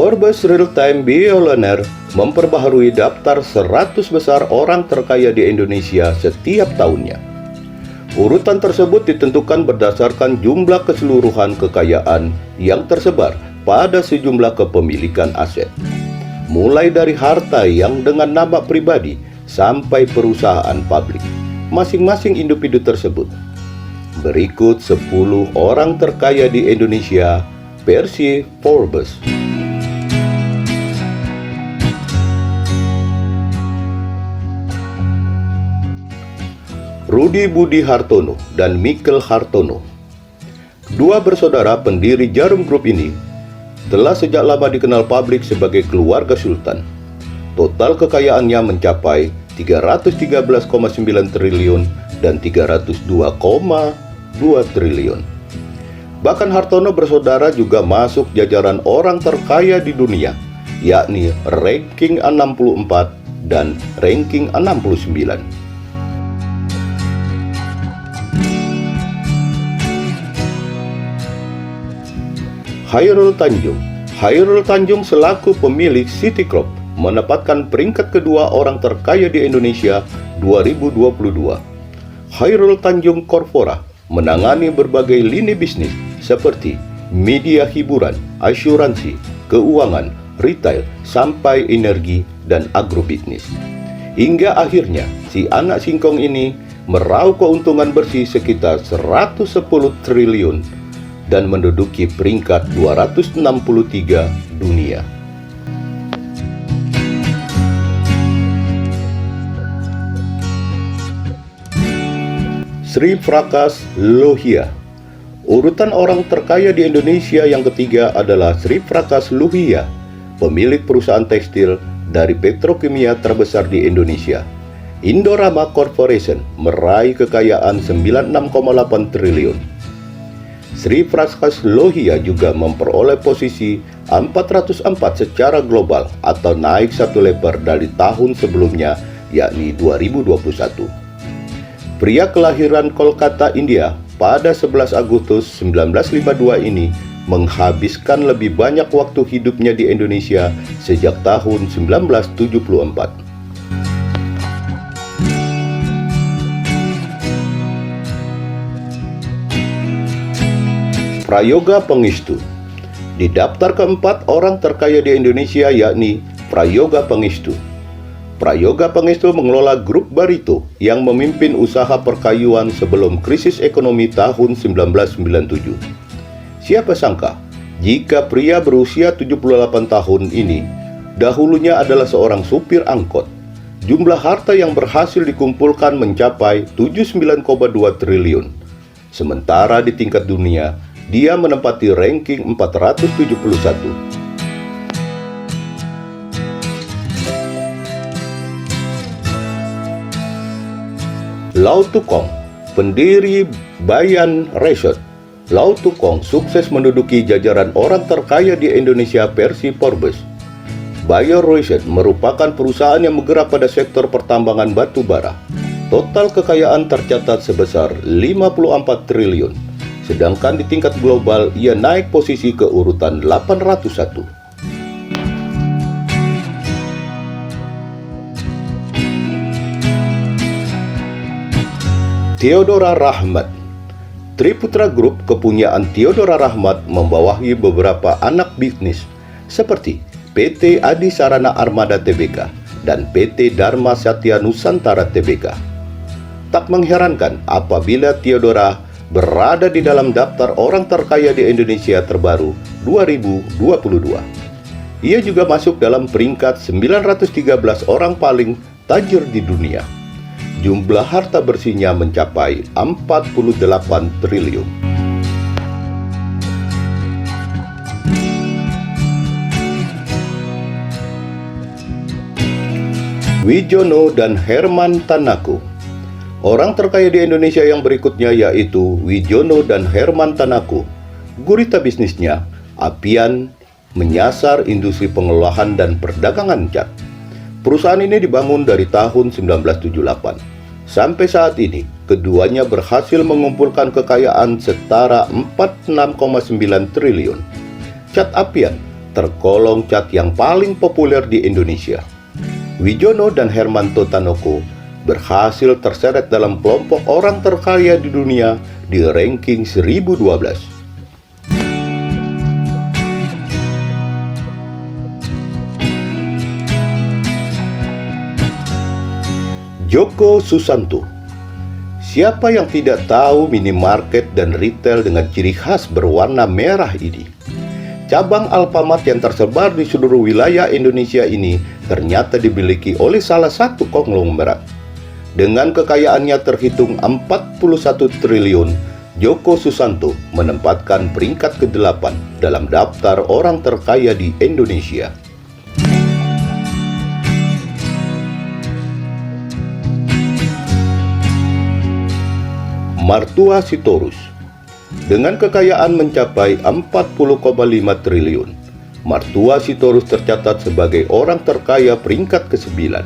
Forbes Real-Time Billionaire memperbaharui daftar 100 besar orang terkaya di Indonesia setiap tahunnya. Urutan tersebut ditentukan berdasarkan jumlah keseluruhan kekayaan yang tersebar pada sejumlah kepemilikan aset, mulai dari harta yang dengan nama pribadi sampai perusahaan publik masing-masing individu tersebut. Berikut 10 orang terkaya di Indonesia versi Forbes. Rudi Budi Hartono dan Mikkel Hartono. Dua bersaudara pendiri Jarum Group ini telah sejak lama dikenal publik sebagai keluarga sultan. Total kekayaannya mencapai 313,9 triliun dan 302,2 triliun. Bahkan Hartono bersaudara juga masuk jajaran orang terkaya di dunia, yakni ranking 64 dan ranking 69. Chairul Tanjung. Chairul Tanjung selaku pemilik Citicorp menempatkan peringkat kedua orang terkaya di Indonesia 2022. Chairul Tanjung Corpora menangani berbagai lini bisnis seperti media hiburan, asuransi, keuangan, retail, sampai energi dan agrobisnis. Hingga akhirnya si anak singkong ini meraup keuntungan bersih sekitar 110 triliun dan menduduki peringkat 263 dunia. Sri Prakash Lohia. Urutan orang terkaya di Indonesia yang ketiga adalah Sri Prakash Lohia, pemilik perusahaan tekstil dari petrokimia terbesar di Indonesia. Indorama Corporation meraih kekayaan 96,8 triliun. Sri Prakash Lohia juga memperoleh posisi 404 secara global atau naik satu level dari tahun sebelumnya, yakni 2021. Pria kelahiran Kolkata, India pada 11 Agustus 1952 ini menghabiskan lebih banyak waktu hidupnya di Indonesia sejak tahun 1974. Prayoga Pangestu. Di daftar keempat orang terkaya di Indonesia yakni Prayoga Pangestu. Prayoga Pangestu mengelola grup Barito yang memimpin usaha perkayuan sebelum krisis ekonomi tahun 1997. Siapa sangka jika pria berusia 78 tahun ini dahulunya adalah seorang supir angkot. Jumlah harta yang berhasil dikumpulkan mencapai 79,2 triliun. Sementara di tingkat dunia, dia menempati ranking 471. Lau Tukong, pendiri Bayan Resort. Lau Tukong sukses menduduki jajaran orang terkaya di Indonesia versi Forbes. Bayan Resort merupakan perusahaan yang bergerak pada sektor pertambangan batu bara. Total kekayaan tercatat sebesar 54 triliun. Sedangkan di tingkat global ia naik posisi ke urutan 801. Theodora Rahmat. Triputra Group kepunyaan Theodora Rahmat membawahi beberapa anak bisnis seperti PT Adi Sarana Armada Tbk dan PT Dharma Satya Nusantara Tbk. Tak mengherankan apabila Theodora berada di dalam daftar orang terkaya di Indonesia terbaru 2022. Ia juga masuk dalam peringkat 913 orang paling tajir di dunia. Jumlah harta bersihnya mencapai 48 triliun. Wijono dan Herman Tanaku. Orang terkaya di Indonesia yang berikutnya yaitu Wijono dan Herman Tanaku. Gurita bisnisnya, Apian, menyasar industri pengolahan dan perdagangan cat. Perusahaan ini dibangun dari tahun 1978. Sampai saat ini, keduanya berhasil mengumpulkan kekayaan setara 46,9 triliun. Cat Apian tergolong cat yang paling populer di Indonesia. Wijono dan Hermanto Tanoko berhasil terseret dalam kelompok orang terkaya di dunia di ranking 1012. Joko Susanto. Siapa yang tidak tahu minimarket dan retail dengan ciri khas berwarna merah ini? Cabang Alfamart yang tersebar di seluruh wilayah Indonesia ini ternyata dimiliki oleh salah satu konglomerat. Dengan kekayaannya terhitung 41 triliun, Joko Susanto menempatkan peringkat ke-8 dalam daftar orang terkaya di Indonesia. Martua Sitorus. Dengan kekayaan mencapai 40,5 triliun, Martua Sitorus tercatat sebagai orang terkaya peringkat ke-9.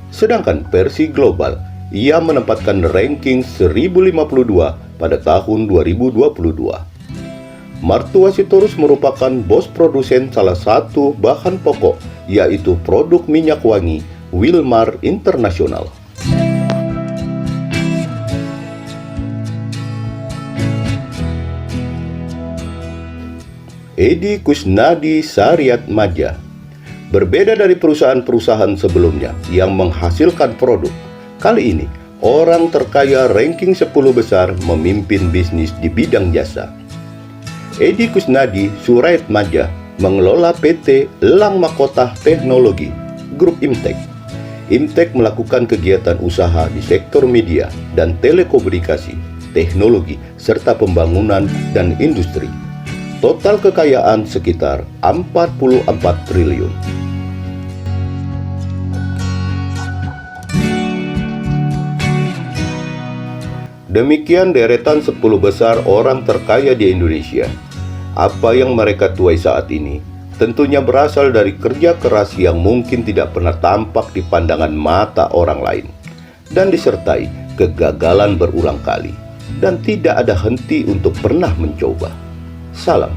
Sedangkan versi global, ia menempatkan ranking 1052 pada tahun 2022. Martua Sitorus merupakan bos produsen salah satu bahan pokok, yaitu produk minyak wangi Wilmar International. Edi Kusnadi Saryat Madja. Berbeda dari perusahaan-perusahaan sebelumnya yang menghasilkan produk, kali ini orang terkaya ranking 10 besar memimpin bisnis di bidang jasa. Edi Kusnadi Saryat Madja mengelola PT Elang Makota Teknologi, Grup Imtek. Imtek melakukan kegiatan usaha di sektor media dan telekomunikasi, teknologi, serta pembangunan dan industri. Total kekayaan sekitar 44 triliun. Demikian deretan 10 besar orang terkaya di Indonesia. Apa yang mereka tuai saat ini tentunya berasal dari kerja keras yang mungkin tidak pernah tampak di pandangan mata orang lain, dan disertai kegagalan berulang kali, dan tidak ada henti untuk pernah mencoba. Salam,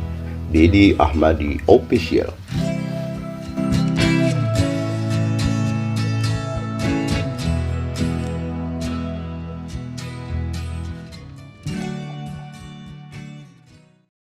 Didi Ahmadi Official.